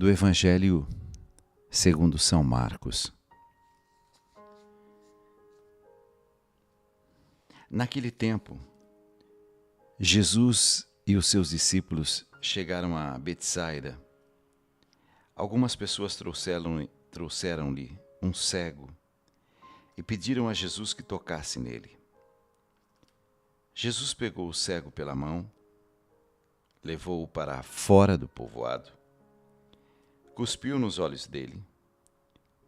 do Evangelho segundo São Marcos. Naquele tempo, Jesus e os seus discípulos chegaram a Betsaida. Algumas pessoas trouxeram-lhe um cego e pediram a Jesus que tocasse nele. Jesus pegou o cego pela mão, levou-o para fora do povoado, cuspiu nos olhos dele,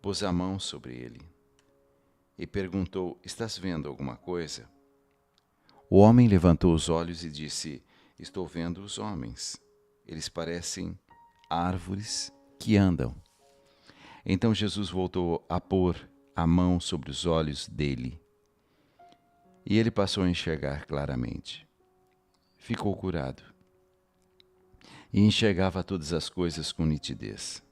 pôs a mão sobre ele e perguntou: "Estás vendo alguma coisa?" O homem levantou os olhos e disse: "Estou vendo os homens. Eles parecem árvores que andam." Então Jesus voltou a pôr a mão sobre os olhos dele e ele passou a enxergar claramente. Ficou curado e enxergava todas as coisas com nitidez.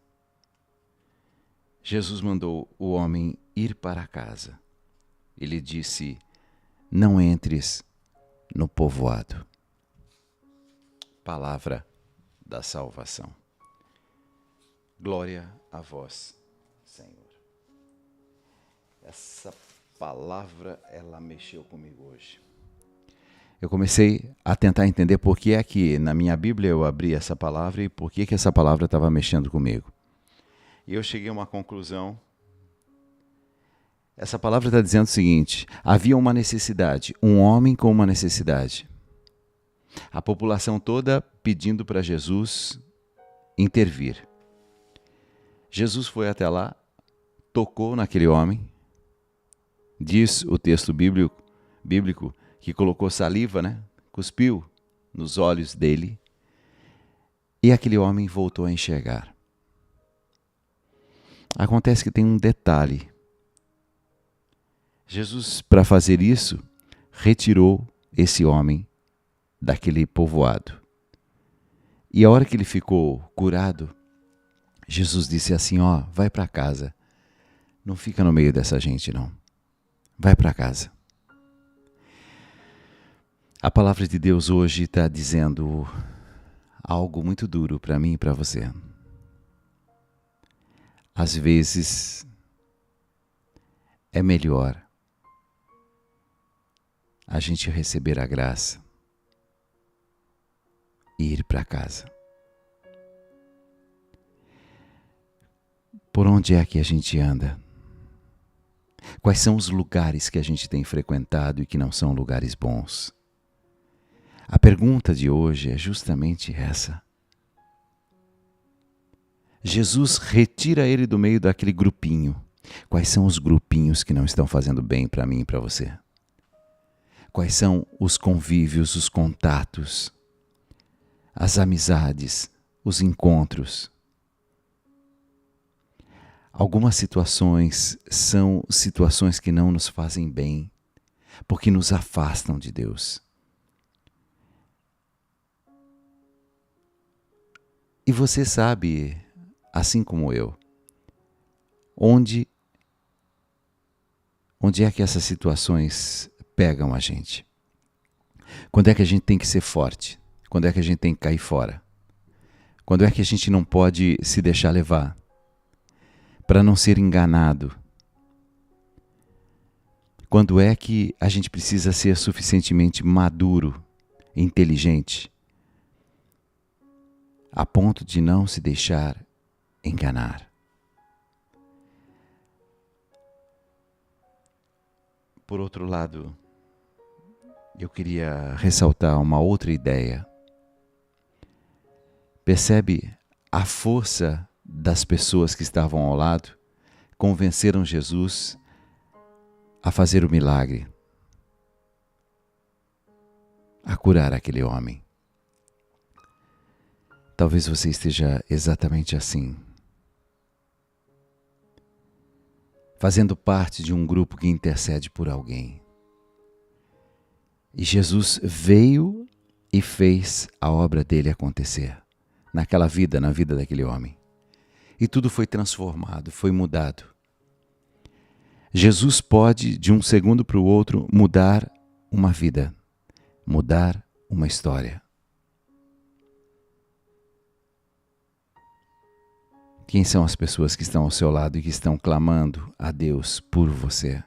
Jesus mandou o homem ir para casa. Ele disse: "Não entres no povoado." Palavra da salvação. Glória a vós, Senhor. Essa palavra, ela mexeu comigo hoje. Eu comecei a tentar entender por que é que na minha Bíblia eu abri essa palavra e por que essa palavra estava mexendo comigo. E eu cheguei a uma conclusão. Essa palavra está dizendo o seguinte: havia uma necessidade, um homem com uma necessidade. A população toda pedindo para Jesus intervir. Jesus foi até lá, tocou naquele homem. Diz o texto bíblico que colocou saliva, cuspiu nos olhos dele, e aquele homem voltou a enxergar. Acontece que tem um detalhe. Jesus, para fazer isso, retirou esse homem daquele povoado. E a hora que ele ficou curado, Jesus disse assim: vai para casa. Não fica no meio dessa gente, não. Vai para casa. A palavra de Deus hoje está dizendo algo muito duro para mim e para você. Às vezes, é melhor a gente receber a graça e ir para casa. Por onde é que a gente anda? Quais são os lugares que a gente tem frequentado e que não são lugares bons? A pergunta de hoje é justamente essa. Jesus retira ele do meio daquele grupinho. Quais são os grupinhos que não estão fazendo bem para mim e para você? Quais são os convívios, os contatos, as amizades, os encontros? Algumas situações são situações que não nos fazem bem, porque nos afastam de Deus. E você sabe, assim como eu, onde é que essas situações pegam a gente? Quando é que a gente tem que ser forte? Quando é que a gente tem que cair fora? Quando é que a gente não pode se deixar levar? Para não ser enganado? Quando é que a gente precisa ser suficientemente maduro, inteligente, a ponto de não se deixar enganar? Por outro lado, eu queria ressaltar uma outra ideia. Percebe a força das pessoas que estavam ao lado? Convenceram Jesus a fazer o milagre, a curar aquele homem. Talvez você esteja exatamente assim, fazendo parte de um grupo que intercede por alguém. E Jesus veio e fez a obra dele acontecer naquela vida, na vida daquele homem. E tudo foi transformado, foi mudado. Jesus pode, de um segundo para o outro, mudar uma vida, mudar uma história. Quem são as pessoas que estão ao seu lado e que estão clamando a Deus por você?